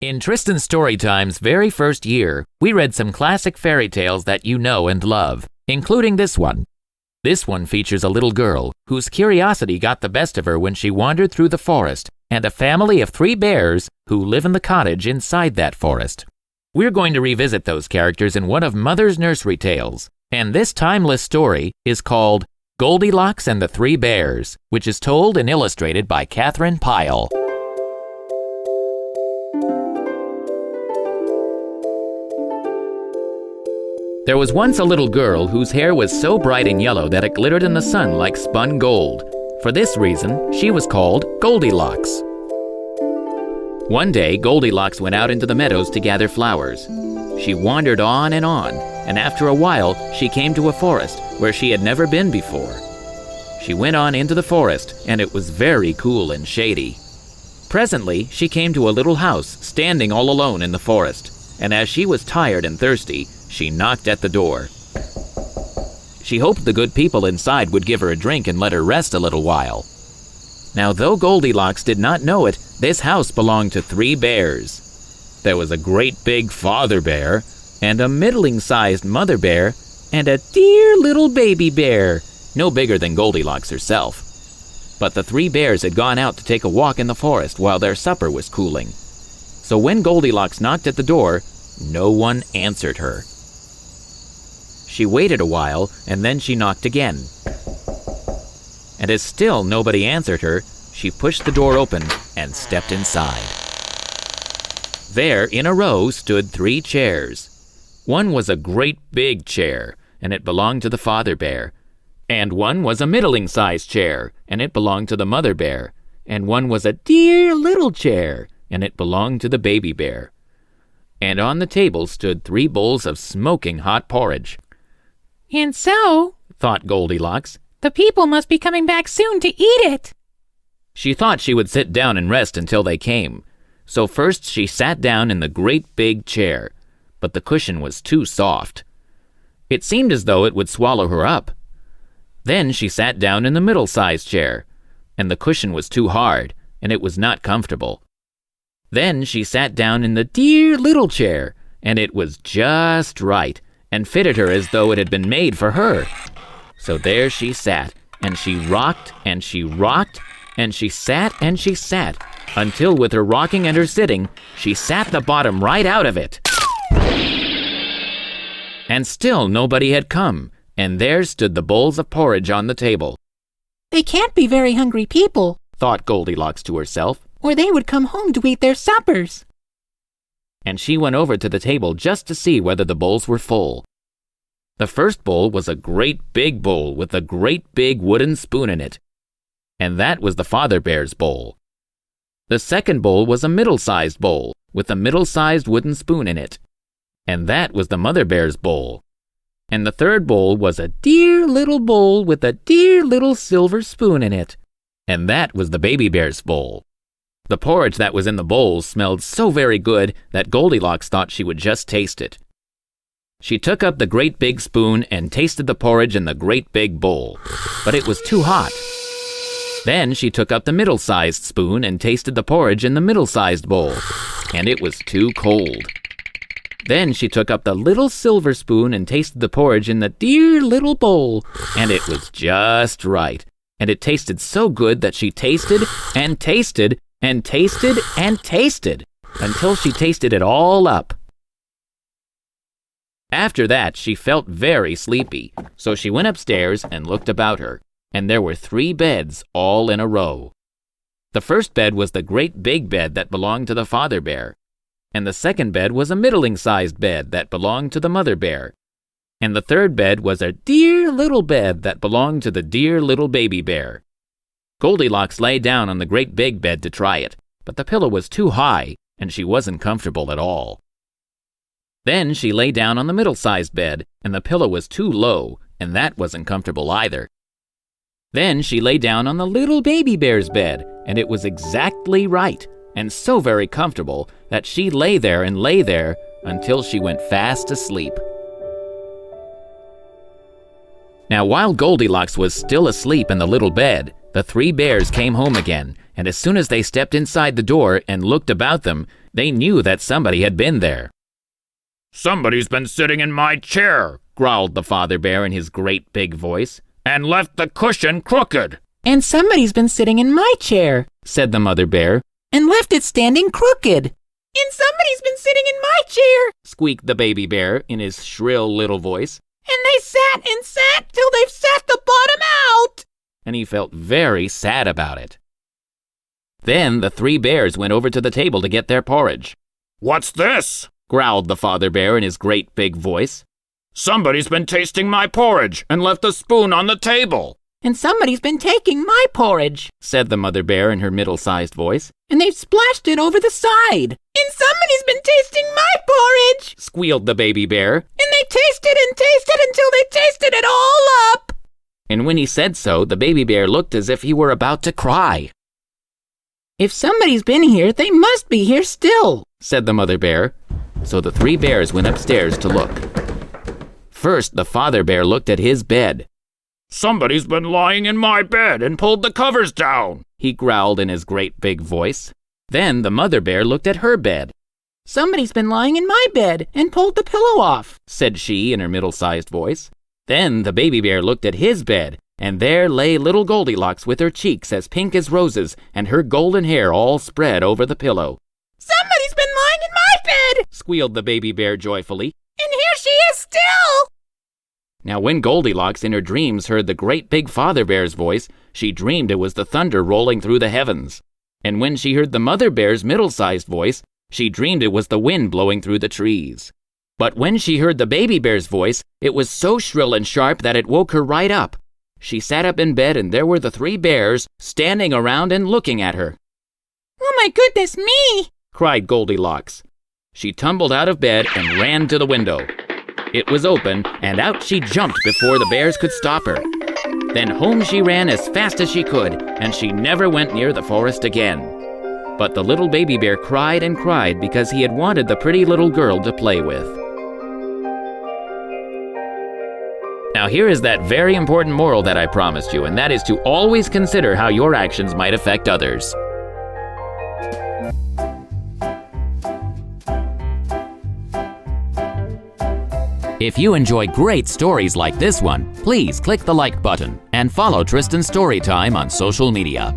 In Tristan Storytime's very first year, we read some classic fairy tales that you know and love, including this one. This one features a little girl whose curiosity got the best of her when she wandered through the forest, and a family of 3 bears who live in the cottage inside that forest. We're going to revisit those characters in one of Mother's nursery tales, and this timeless story is called Goldilocks and the 3 Bears, which is told and illustrated by Catherine Pyle. There was once a little girl whose hair was so bright and yellow that it glittered in the sun like spun gold. For this reason, she was called Goldilocks. One day, Goldilocks went out into the meadows to gather flowers. She wandered on, and after a while, she came to a forest where she had never been before. She went on into the forest, and it was very cool and shady. Presently, she came to a little house standing all alone in the forest, and as she was tired and thirsty, she knocked at the door. She hoped the good people inside would give her a drink and let her rest a little while. Now, though Goldilocks did not know it, this house belonged to 3 bears. There was a great big father bear, and a middling-sized mother bear, and a dear little baby bear, no bigger than Goldilocks herself. But the 3 bears had gone out to take a walk in the forest while their supper was cooling. So when Goldilocks knocked at the door, no one answered her. She waited a while, and then she knocked again. And as still nobody answered her, she pushed the door open and stepped inside. There, in a row, stood 3 chairs. One was a great big chair, and it belonged to the father bear. And one was a middling-sized chair, and it belonged to the mother bear. And one was a dear little chair, and it belonged to the baby bear. And on the table stood 3 bowls of smoking hot porridge. And so, thought Goldilocks, the people must be coming back soon to eat it. She thought she would sit down and rest until they came. So first she sat down in the great big chair, but the cushion was too soft. It seemed as though it would swallow her up. Then she sat down in the middle-sized chair, and the cushion was too hard, and it was not comfortable. Then she sat down in the dear little chair, and it was just right, and fitted her as though it had been made for her. So there she sat, and she rocked, and she rocked, and she sat, until with her rocking and her sitting, she sat the bottom right out of it. And still nobody had come, and there stood the bowls of porridge on the table. They can't be very hungry people, thought Goldilocks to herself, or they would come home to eat their suppers. And she went over to the table just to see whether the bowls were full. The first bowl was a great big bowl with a great big wooden spoon in it, and that was the father bear's bowl. The second bowl was a middle-sized bowl with a middle-sized wooden spoon in it, and that was the mother bear's bowl. And the third bowl was a dear little bowl with a dear little silver spoon in it, and that was the baby bear's bowl. The porridge that was in the bowls smelled so very good that Goldilocks thought she would just taste it. She took up the great big spoon and tasted the porridge in the great big bowl, but it was too hot. Then she took up the middle-sized spoon and tasted the porridge in the middle-sized bowl, and it was too cold. Then she took up the little silver spoon and tasted the porridge in the dear little bowl, and it was just right, and it tasted so good that she tasted and tasted and tasted and tasted until she tasted it all up. After that, she felt very sleepy, so she went upstairs and looked about her, and there were 3 beds all in a row. The first bed was the great big bed that belonged to the father bear, and the second bed was a middling-sized bed that belonged to the mother bear, and the third bed was a dear little bed that belonged to the dear little baby bear. Goldilocks lay down on the great big bed to try it, but the pillow was too high, and she wasn't comfortable at all. Then she lay down on the middle-sized bed, and the pillow was too low, and that wasn't comfortable either. Then she lay down on the little baby bear's bed, and it was exactly right, and so very comfortable that she lay there until she went fast asleep. Now, while Goldilocks was still asleep in the little bed, the 3 bears came home again, and as soon as they stepped inside the door and looked about them, They knew that somebody had been there. "Somebody's been sitting in my chair," growled the father bear in his great big voice, "and left the cushion crooked." And somebody's been sitting in my chair, said the mother bear, and left it standing crooked. And somebody's been sitting in my chair, squeaked the baby bear in his shrill little voice. And they sat and sat till they've sat the bottom out. And he felt very sad about it. Then the 3 bears went over to the table to get their porridge. "What's this?" growled the father bear in his great big voice. "Somebody's been tasting my porridge and left a spoon on the table." And somebody's been taking my porridge, said the mother bear in her middle-sized voice. And they've splashed it over the side. And somebody's been tasting my porridge, squealed the baby bear. And they tasted and tasted until they tasted it all up. And when he said so, the baby bear looked as if he were about to cry. If somebody's been here, they must be here still, said the mother bear. So the 3 bears went upstairs to look. First, the father bear looked at his bed. "Somebody's been lying in my bed and pulled the covers down," he growled in his great big voice. Then the mother bear looked at her bed. "Somebody's been lying in my bed and pulled the pillow off," said she in her middle-sized voice. Then the baby bear looked at his bed, and there lay little Goldilocks with her cheeks as pink as roses and her golden hair all spread over the pillow. "Somebody's been lying in my bed," squealed the baby bear joyfully. "And here she is still." Now when Goldilocks in her dreams heard the great big father bear's voice, she dreamed it was the thunder rolling through the heavens. And when she heard the mother bear's middle-sized voice, she dreamed it was the wind blowing through the trees. But when she heard the baby bear's voice, it was so shrill and sharp that it woke her right up. She sat up in bed and there were the 3 bears standing around and looking at her. "Oh my goodness me!" cried Goldilocks. She tumbled out of bed and ran to the window. It was open, and out she jumped before the bears could stop her. Then home she ran as fast as she could, and she never went near the forest again. But the little baby bear cried and cried because he had wanted the pretty little girl to play with. Now here is that very important moral that I promised you, and that is to always consider how your actions might affect others. If you enjoy great stories like this one, please click the like button and follow Tristan's Storytime on social media.